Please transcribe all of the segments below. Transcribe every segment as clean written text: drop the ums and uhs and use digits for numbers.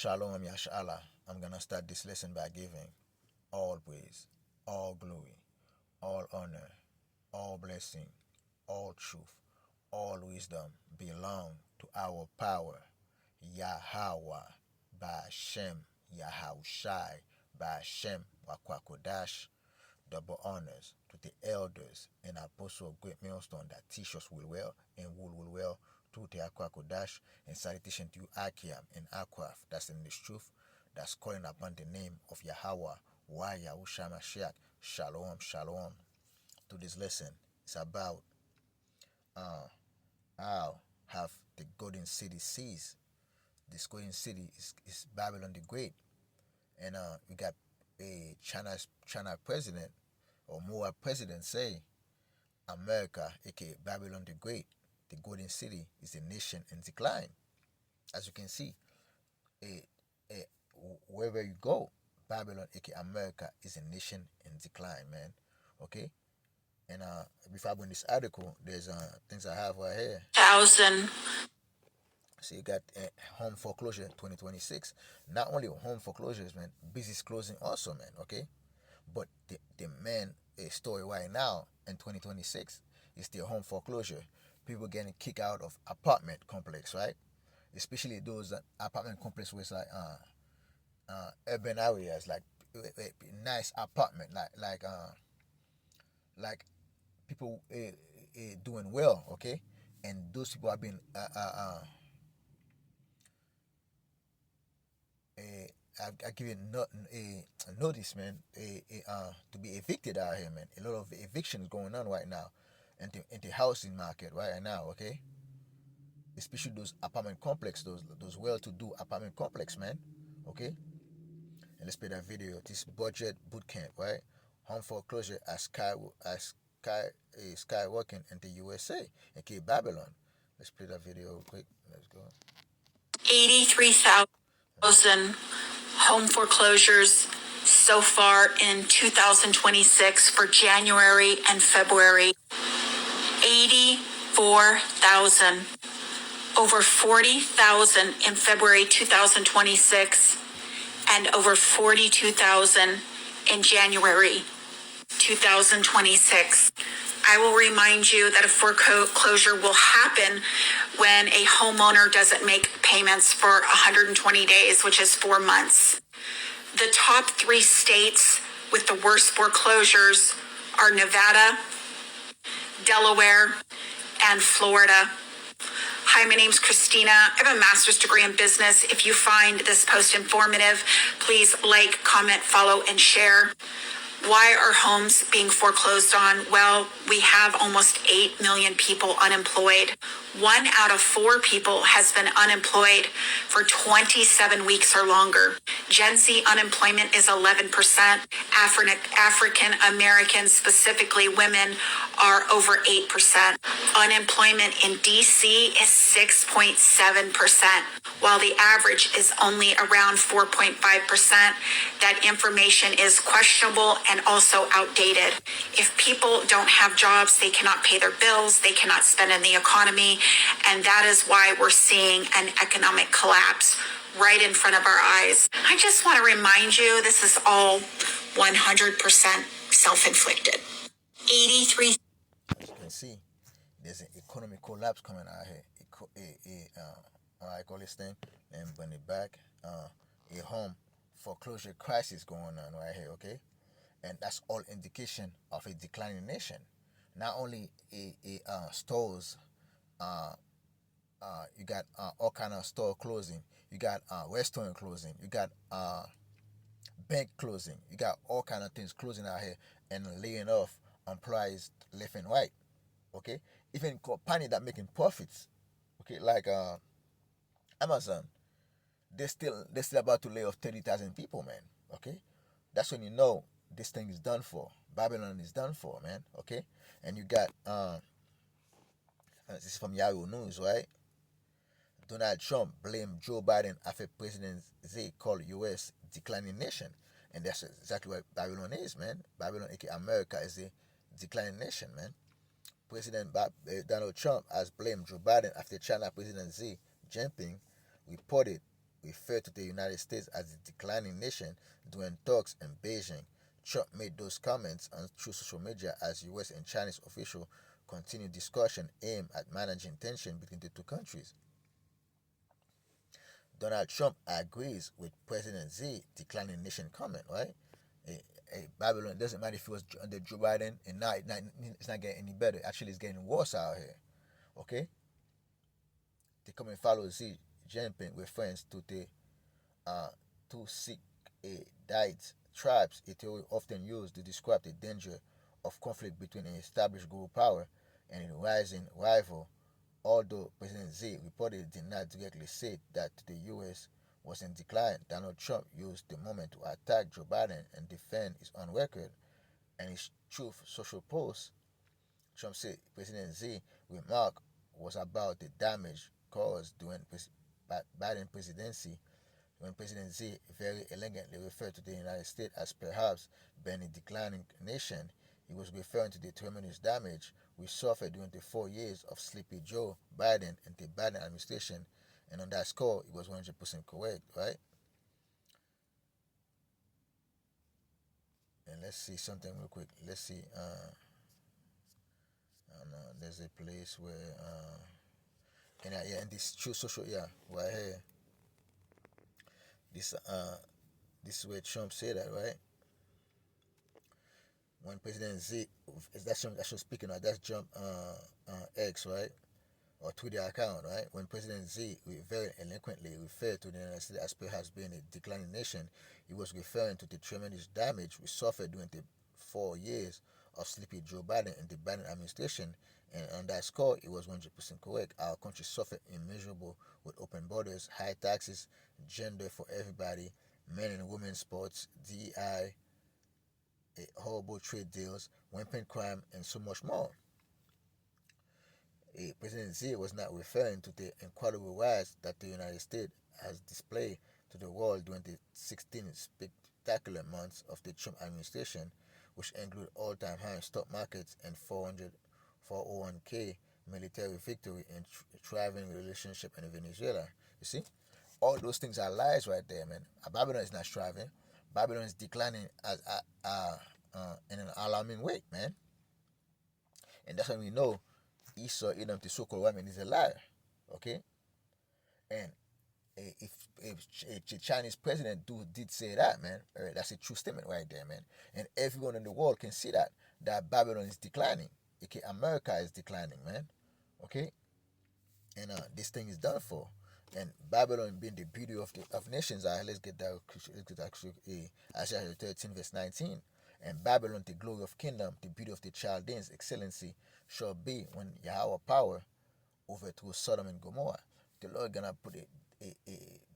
Shalom Yashala. I'm gonna start this lesson by giving all praise, all glory, all honor, all blessing, all truth, all wisdom belong to our power, Yahweh, by Hashem, Yahushai, by Hashem, Wakwakodash. Double honors to the elders and apostles of Great Millstone that teach us will well and will well to the Akwakodash, and salutation to you Akiam and Akwaf that's in this truth, that's calling upon the name of Yahweh, why Yahusha Mashiach. Shalom, shalom. To this lesson, it's about uh, how have the golden city seized. This golden city is Babylon the Great, and we got a China president or more president say America, aka Babylon the Great, the golden city, is a nation in decline. As you can see, a, a, wherever you go, Babylon, aka America, is a nation in decline, man. Okay? And before I bring this article, there's things I have right here. Thousand. So you got home foreclosure 2026. Not only home foreclosures, man, business closing also, man. Okay, but the main story right now in 2026 is the home foreclosure. People getting kicked out of apartment complex, right? Especially those apartment complex with like urban areas, like nice apartment, like people doing well, okay, and those people have been I give you a notice, man, to be evicted out here, man. A lot of evictions going on right now, in the housing market right now, okay. Especially those apartment complex, those well-to-do apartment complex, man, okay. And let's play that video. This budget boot camp, right? Home foreclosure skyrocketing in the USA, aka Babylon. Let's play that video real quick. Let's go. 83,000 home foreclosures so far in 2026 for January and February. 84,000. Over 40,000 in February 2026 and over 42,000 in January 2026. I will remind you that a foreclosure will happen when a homeowner doesn't make payments for 120 days, which is 4 months. The top 3 states with the worst foreclosures are Nevada, Delaware, and Florida. Hi, my name's Christina. I have a master's degree in business. If you find this post informative, please like, comment, follow, and share. Why are homes being foreclosed on? Well, we have almost 8 million people unemployed. 1 out of 4 people has been unemployed for 27 weeks or longer. Gen Z unemployment is 11%. African Americans, specifically women, are over 8%. Unemployment in DC is 6.7%, while the average is only around 4.5%. That information is questionable and also outdated. If people don't have jobs, they cannot pay their bills, they cannot spend in the economy, and that is why we're seeing an economic collapse right in front of our eyes. I just want to remind you, this is all 100% self-inflicted. 83. As you can see, there's an economic collapse coming out here. I call this thing, and bring it back. A home foreclosure crisis going on right here, okay? And that's all indication of a declining nation. Not only stores, you got all kind of store closing. You got restaurant closing. You got bank closing. You got all kind of things closing out here and laying off employees left and right. Okay, even company that making profits. Okay, like Amazon, they're still about to lay off 30,000 people, man. Okay, that's when you know this thing is done for. Babylon is done for, man. Okay, and you got this is from Yahoo News, right? Donald Trump blamed Joe Biden after President Z called U.S. declining nation, and that's exactly what Babylon is, man. Babylon, aka America, is a declining nation, man. President Donald Trump has blamed Joe Biden after China President Xi Jinping reported referred to the United States as a declining nation during talks in Beijing. Trump made those comments on through social media as US and Chinese officials continued discussion aimed at managing tension between the two countries. Donald Trump agrees with President Xi declining nation comment, right? Babylon, it doesn't matter if it was under Joe Biden, and now it's not getting any better. Actually, it's getting worse out here. Okay? The comment follows Xi Jinping reference to the uh, two Sikh diet tribes, a theory often used to describe the danger of conflict between an established global power and a rising rival. Although President Xi reportedly did not directly say that the U.S. was in decline, Donald Trump used the moment to attack Joe Biden and defend his own record. And his Truth Social post, Trump said President Xi's remark was about the damage caused during Biden's presidency when President Xi very elegantly referred to the United States as perhaps being a declining nation. He was referring to the tremendous damage we suffered during the 4 years of Sleepy Joe Biden and the Biden administration, and on that score, it was 100% correct, right? And let's see something real quick. Let's see. There's a place where, yeah, and this true social, yeah, right here. This, this is where Trump said that, right? When President Z, that's speaking of, that's Trump X, right? Or Twitter account, right? When President Z very eloquently referred to the United States as perhaps being a declining nation, he was referring to the tremendous damage we suffered during the 4 years of Sleepy Joe Biden and the Biden administration. And on that score, it was 100% correct. Our country suffered immeasurable with open borders, high taxes, gender for everybody, men and women sports, DEI, horrible trade deals, rampant crime, and so much more. President Xi was not referring to the incredible rise that the United States has displayed to the world during the 16 spectacular months of the Trump administration, which include all-time high stock markets and 401k military victory and thriving relationship in Venezuela. You see, all those things are lies right there, man. Babylon is not thriving. Babylon is declining in an alarming way, man. And that's when we know Esau, Edom, the so-called woman, is a liar. Okay? And if the Chinese president did say that, man, that's a true statement right there, man. And everyone in the world can see that Babylon is declining. Okay, America is declining, man. Okay? And this thing is done for. And Babylon being the beauty of nations, let's get that. Isaiah 13 verse 19. And Babylon, the glory of kingdom, the beauty of the Chaldeans, excellency, shall be when Yahweh power overthrows Sodom and Gomorrah. The Lord gonna put a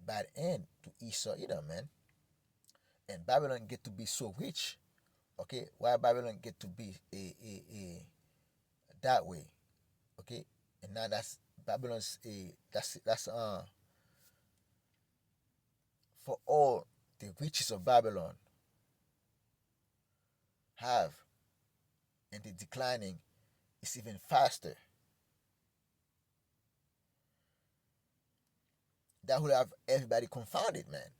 bad end to Esau Edom, man. And Babylon get to be so rich. Okay, why Babylon get to be a that way? Okay, and now that's Babylon's that's for all the riches of Babylon have, and the declining is even faster. That would have everybody confounded, man.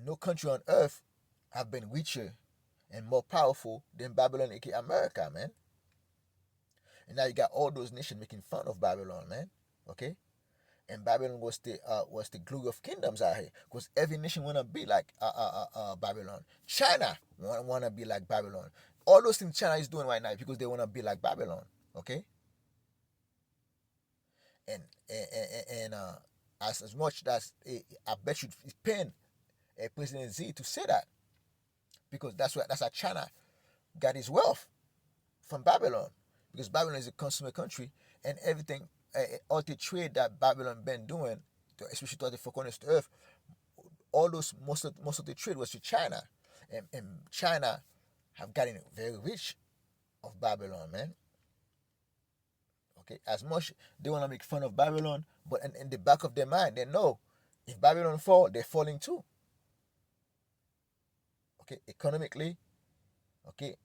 No country on earth have been richer and more powerful than Babylon, aka America, man. And now you got all those nations making fun of Babylon, man. Okay, and Babylon was the glory of kingdoms out here, because every nation wanna be like Babylon. China wanna be like Babylon. All those things China is doing right now because they wanna be like Babylon. Okay, and as much as I bet you it's pain President Z to say that, because that's how China got his wealth from Babylon, because Babylon is a consumer country, and everything, all the trade that Babylon been doing, especially to the four corners of the earth, all those most of the trade was to China, and China have gotten very rich of Babylon, man. Okay, as much they want to make fun of Babylon, but in the back of their mind, they know if Babylon fall, they're falling too. Okay, economically, okay,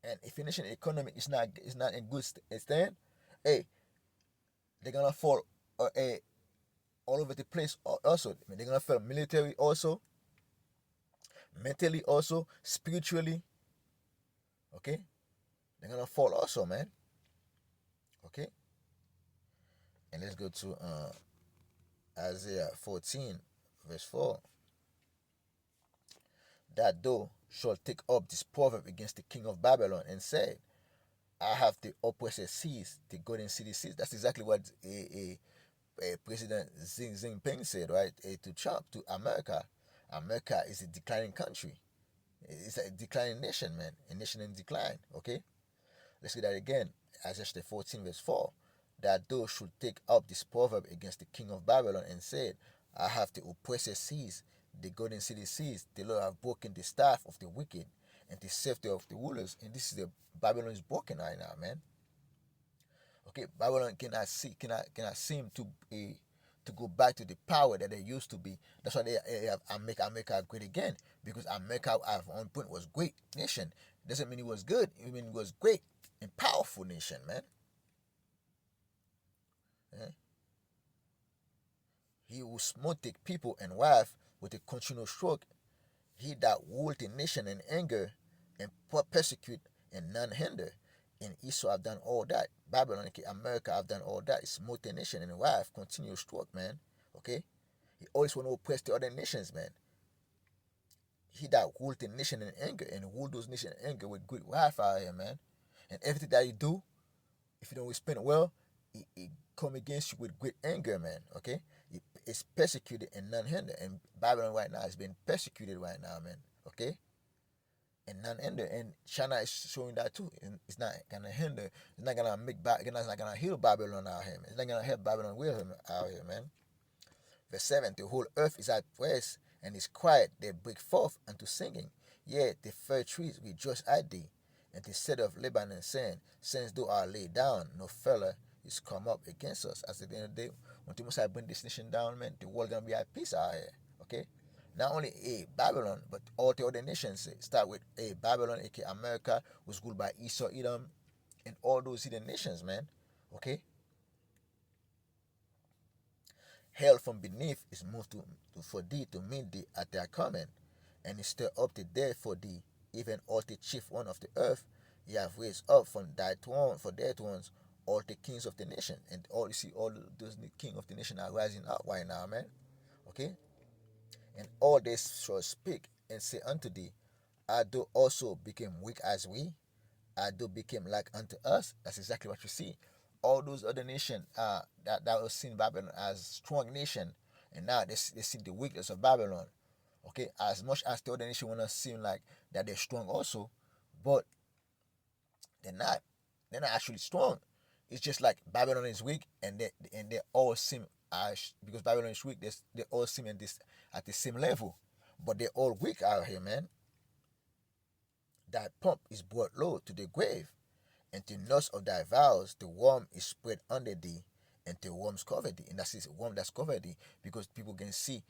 and if a nation economy is not in good stand, hey, they're gonna fall all over the place also. I mean, they're gonna fail military also, mentally also, spiritually. Okay, they're gonna fall also, man. Okay, and let's go to Isaiah 14, verse 4. That thou shalt take up this proverb against the king of Babylon and say, I have the oppressor seized, the golden city seized. That's exactly what President Xi Jinping said, right? To Trump, to America. America is a declining country. It's a declining nation, man. A nation in decline. Okay? Let's see that again. Isaiah 14, verse 4. That thou should take up this proverb against the king of Babylon and said, I have the oppressor seized, the golden city seized. The Lord have broken the staff of the wicked and the scepter of the rulers. And this is the Babylon is broken right now, man. Okay, Babylon cannot seem to go back to the power that they used to be. That's why they have America great again, because America at one point was great nation. Doesn't mean it was good. It mean it was great and powerful nation, man. Yeah. He will smote the people and wife with a continual stroke. He that ruled the nation in anger and persecute and none hinder. And Esau have done all that. Babylon, okay, America have done all that. It's smote the nation and wife, continuous stroke, man. Okay? He always want to oppress the other nations, man. He that ruled the nation in anger and ruled those nations in anger with good wife out here, man. And everything that you do, if you don't respond well, it come against you with great anger, man. Okay? It's persecuted and none hinder. And Babylon right now is being persecuted right now, man. Okay? And none hinder. And China is showing that too. And it's not gonna hinder. It's not gonna it's not gonna heal Babylon out here, man. It's not gonna help Babylon with him out here, man. Verse 7. The whole earth is at rest and is quiet. They break forth unto singing. Yea, the fir trees rejoice at thee, and the cedar of Lebanon saying, since thou art laid down, no feller is come up against us. As at the end of the day, when the Most bring this nation down, man, the world gonna be at peace out here. Okay? Not only Babylon, but all the other nations. Start with Babylon, aka America, was ruled by Esau, Edom, and all those hidden nations, man. Okay? Hell from beneath is moved for thee to meet thee at their coming, and is stir up the dead for thee, even all the chief one of the earth. Ye have raised up from thy throne for their thrones all the kings of the nation, and all you see, all those kings of the nation are rising up right now, man. Okay, and all they shall speak and say unto thee, Ado also became weak as we, Ado became like unto us. That's exactly what you see. All those other nations that was seen Babylon as strong nation, and now they see the weakness of Babylon. Okay, as much as the other nation wanna seem like that they're strong also, but they're not. They're not actually strong. It's just like Babylon is weak, and they all seem as, because Babylon is weak, they all seem at the same level, but they're all weak out here, man. Thy pomp is brought low to the grave, and the nurse of thy vows, the worm is spread under thee, and the worms cover thee. And that's this worm that's covered thee, because people can see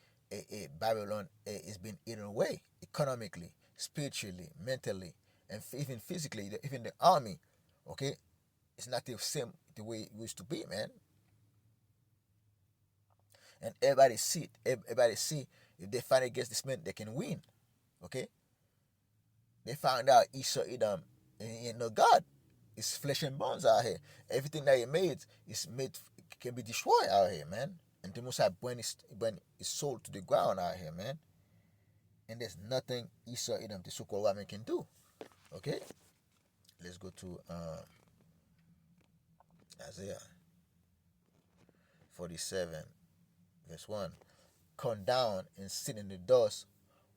Babylon is being eaten away economically, spiritually, mentally, and even physically. Even the army, okay, it's not the same the way it used to be, man. And everybody see if they fight against this man, they can win. Okay, they found out Esau Edom ain't no God. It's flesh and bones out here. Everything that he made is made can be destroyed out here, man. And the Most High burn his soul to the ground out here, man. And there's nothing Esau Edom, the so-called woman, can do. Okay, let's go to Isaiah 47, verse 1. Come down and sit in the dust,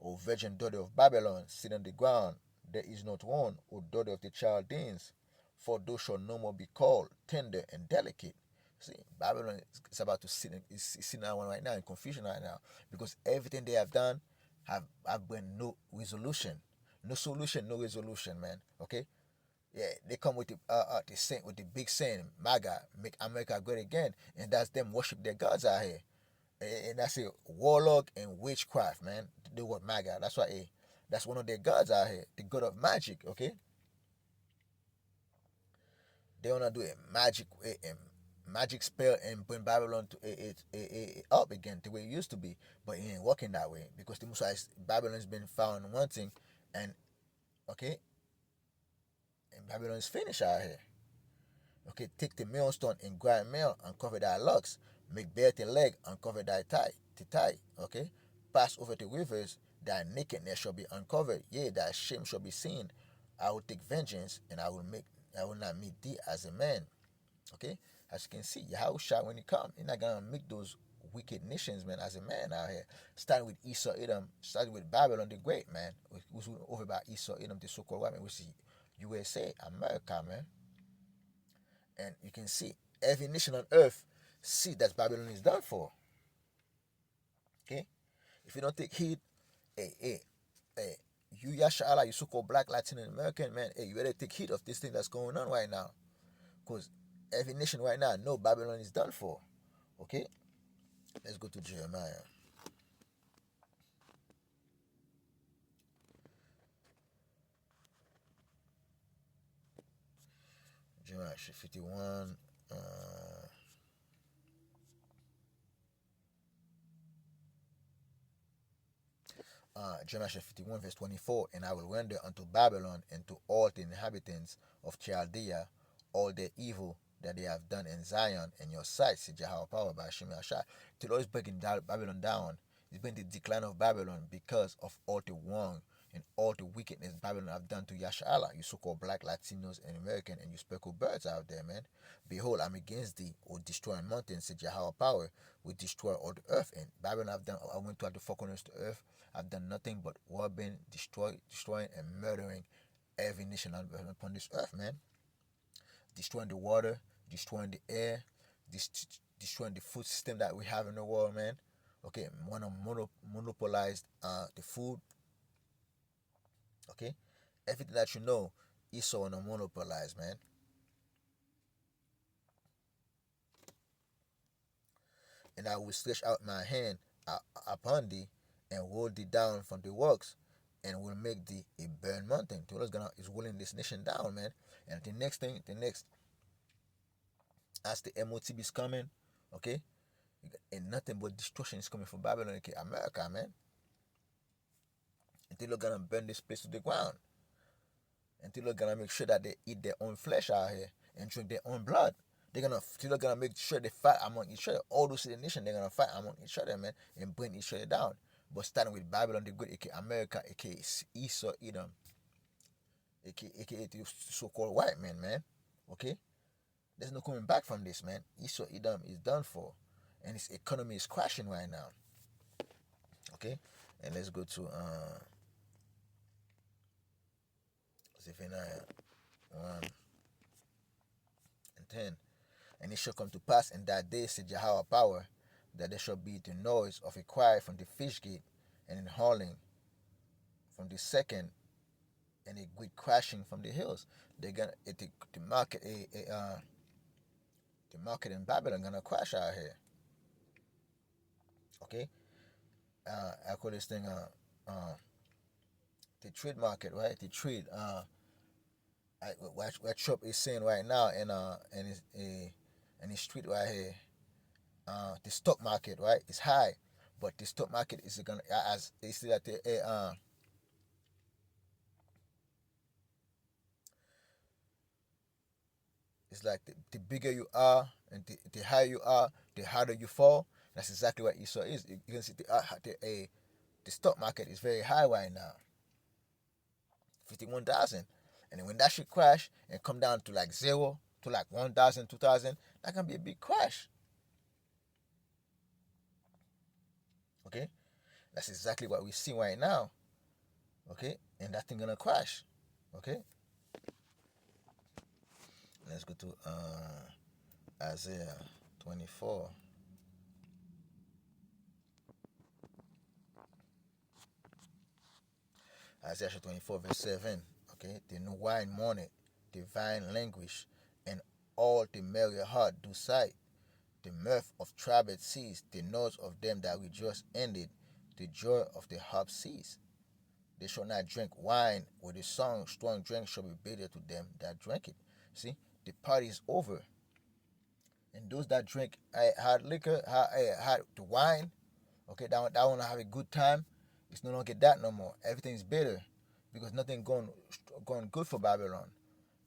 O virgin daughter of Babylon, sit on the ground. There is not one, O daughter of the Chaldeans, for thou shalt no more be called tender and delicate. See, Babylon is about to sit is sitting down right now in confusion right now, because everything they have done have been no resolution, no solution, no resolution, man. Okay, yeah, they come with the saying, with the big saying, MAGA, make America great again, and that's them worship their gods out here, and that's a warlock and witchcraft, man. The word MAGA, that's why that's one of their gods out here, the god of magic. Okay, they wanna do a magic magic spell and bring Babylon to it up again the way it used to be, but it ain't working that way because the Musa is Babylon's been found wanting, and okay, and Babylon's finished out here. Okay, take the millstone and grind meal and cover thy locks. Make bare the leg and cover thy thigh. Okay, pass over the rivers. Thy nakedness shall be uncovered. Yea, thy shame shall be seen. I will take vengeance, and I will not meet thee as a man. Okay, as you can see, Yahushua when he come, he's not gonna meet those wicked nations, man, as a man out here. Starting with Esau Edom, starting with Babylon the Great, man, who's over by Esau Edom, the so-called white man, which is USA, America, man. And you can see every nation on earth see that Babylon is done for. Okay? If you don't take heed, hey, hey, hey, you Yashala, you so-called black Latin American, man, hey, you better take heed of this thing that's going on right now. Because every nation right now know Babylon is done for. Okay? Let's go to Jeremiah. Jeremiah 51. Jeremiah 51 verse 24, and I will render unto Babylon and to all the inhabitants of Chaldea all the evil that they have done in Zion in your sight, said Jehovah power by Hashem Yashai. The Lord is breaking Babylon down. He's bringing the decline of Babylon because of all the wrong and all the wickedness Babylon have done to Yashala, you so-called black Latinos and American and you speckled birds out there, man. Behold, I'm against thee, or destroying mountains, said Jehovah power, will destroy all the earth. And Babylon have done, I went to have the four corners of the earth. I've done nothing but robbing, destroying, and murdering every nation upon this earth, man. Destroying the water, destroying the air, destroying the food system that we have in the world, man. Okay, monopolized the food. Okay, everything that you know, Esau wanna monopolize, man. And I will stretch out my hand upon thee and roll thee down from the works and will make thee a burnt mountain. The Lord is rolling this nation down, man. And the next, as the MOTB is coming, okay, and nothing but destruction is coming from Babylon, okay, America, man. And they're gonna burn this place to the ground. And they're gonna make sure that they eat their own flesh out here and drink their own blood. They're gonna make sure they fight among each other. All those nations they're gonna fight among each other, man, and bring each other down. But starting with Babylon the Great, aka America, aka Esau Edom, aka the so-called white man. Okay, there's no coming back from this, man. Esau Edom is done for, and its economy is crashing right now. Okay, and let's go to Zephaniah 1:10. And it shall come to pass in that day, said Jehovah power, that there shall be the noise of a cry from the fish gate, and in howling from the second, and a great crashing from the hills. They're gonna the market the market in Babylon gonna crash out here. Okay, I call this thing the trade market, right? The trade what Trump is saying right now in his street right here. The stock market, right, is high, but the stock market is gonna as they say that it's like the bigger you are and the higher you are, the harder you fall. That's exactly what Esau is. You can see the stock market is very high right now, 51,000, and then when that should crash and come down to like zero to like 1,000, 2,000, that can be a big crash. Okay, that's exactly what we see right now. Okay, and that thing gonna crash. Okay, let's go to Isaiah 24. Isaiah 24, verse 7. Okay, the new wine mourned, the vine languish, and all the merry heart do sigh. The mirth of trumpet ceased, the noise of them that rejoice ended, the joy of the harp ceased. They shall not drink wine with a song, strong drink shall be bitter to them that drink it. See, the party is over. And those that drink hard liquor, hard the wine, okay, that want to have a good time, it's no longer that no more. Everything's bitter because nothing going good for Babylon.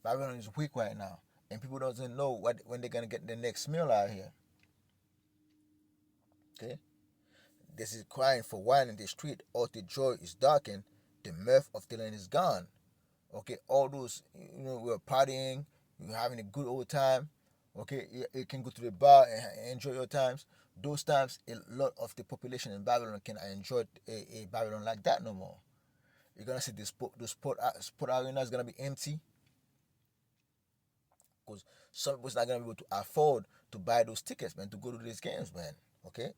Babylon is weak right now, and people doesn't know what when they're gonna get the next meal out here. Okay, this is crying for wine in the street. All the joy is darkened. The mirth of the land is gone. Okay, all those we're partying, you're having a good old time. Okay, you can go to the bar and enjoy your times. Those times, a lot of the population in Babylon can enjoy a Babylon like that no more. You're gonna see sport arena is gonna be empty because some people's not gonna be able to afford to buy those tickets, man, to go to these games, man. Okay,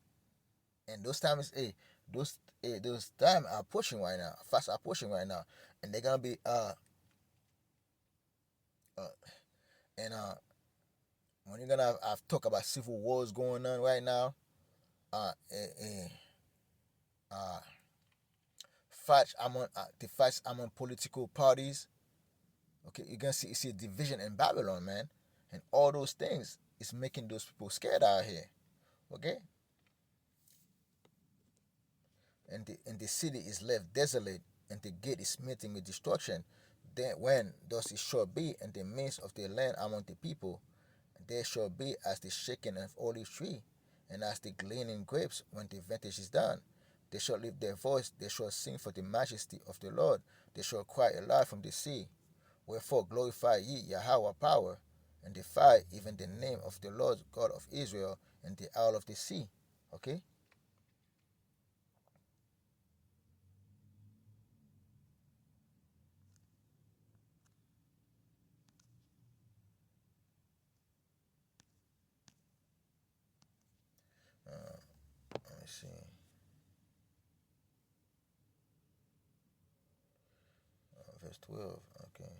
and those times, those time are pushing right now, fast are pushing right now, and they're gonna be uh and when you're gonna have talk about civil wars going on right now, uh, eh, eh, uh, fights among the fights among political parties. Okay, you're gonna see a division in Babylon, man, and all those things is making those people scared out here. Okay, and the city is left desolate, and the gate is smitten with destruction. Then when thus it shall be in the midst of the land among the people, there shall be as the shaking of olive tree, and as the gleaning grapes when the vintage is done. They shall lift their voice, they shall sing for the majesty of the Lord, they shall cry aloud from the sea. Wherefore glorify ye Yahweh power, and defy even the name of the Lord God of Israel in the isle of the sea. Okay? Let me see. Verse 12. Okay.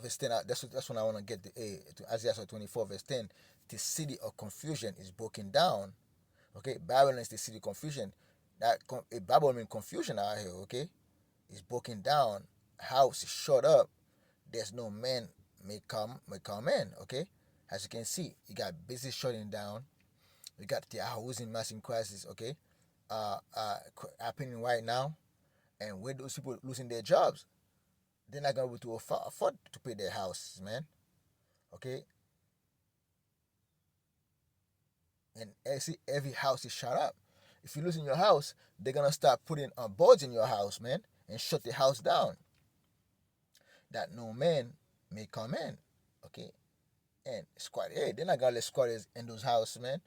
Verse 10, that's when I want to get to Isaiah 24, verse 10. The city of confusion is broken down. Okay, Babylon is the city of confusion. Babylon means confusion out here. Okay, it's broken down. House is shut up. There's no man may come in. Okay, as you can see, you got business shutting down. You got the housing massive crisis. Okay, happening right now, and with those people losing their jobs, they're not gonna be able to afford to pay their houses, man. Okay, and see every house is shut up. If you're losing your house, they're gonna start putting boards in your house, man, and shut the house down that no man may come in. Okay, and they're not gonna let squatters in those houses, man.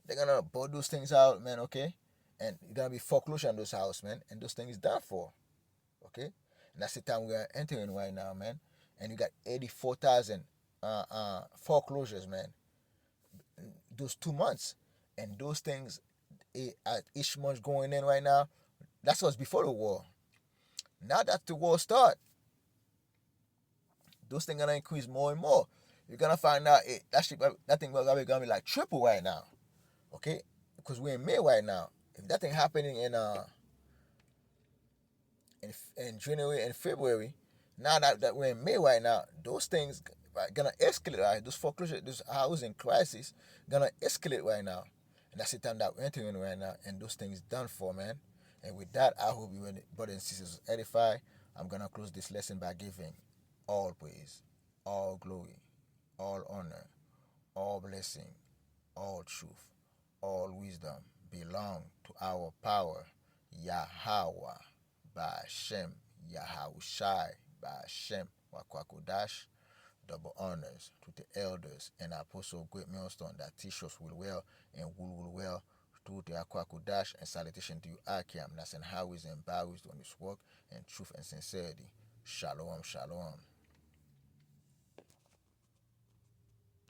They're gonna board those things out, man. Okay, and it's gonna be foreclosure on those houses, man, and those things done for. Okay, and that's the time we are entering right now, man. And you got 84,000 foreclosures, man. Those 2 months, and those things at each month going in right now. That's what's before the war. Now that the war start, those things gonna increase more and more. You're gonna find out that thing gonna be like triple right now. Okay, because we're in May right now. If that thing happening in January and February, now that we're in May right now, those things are gonna escalate. Right, those foreclosure, those housing crisis, gonna escalate right now, and that's the time that we're entering right now. And those things done for, man. And with that, I hope you, brothers and sisters, edify. I'm gonna close this lesson by giving all praise, all glory, all honor, all blessing, all truth, all wisdom belong to our power, Yahweh, by Hashem, Yahushai, by Hashem, Wakwakodash. Double honors to the elders and apostle of Great Millstone that teach us will well and will well to the Akwakodash, and salutation to you, Akiam, that's in highways and byways doing this work and truth and sincerity. Shalom, shalom.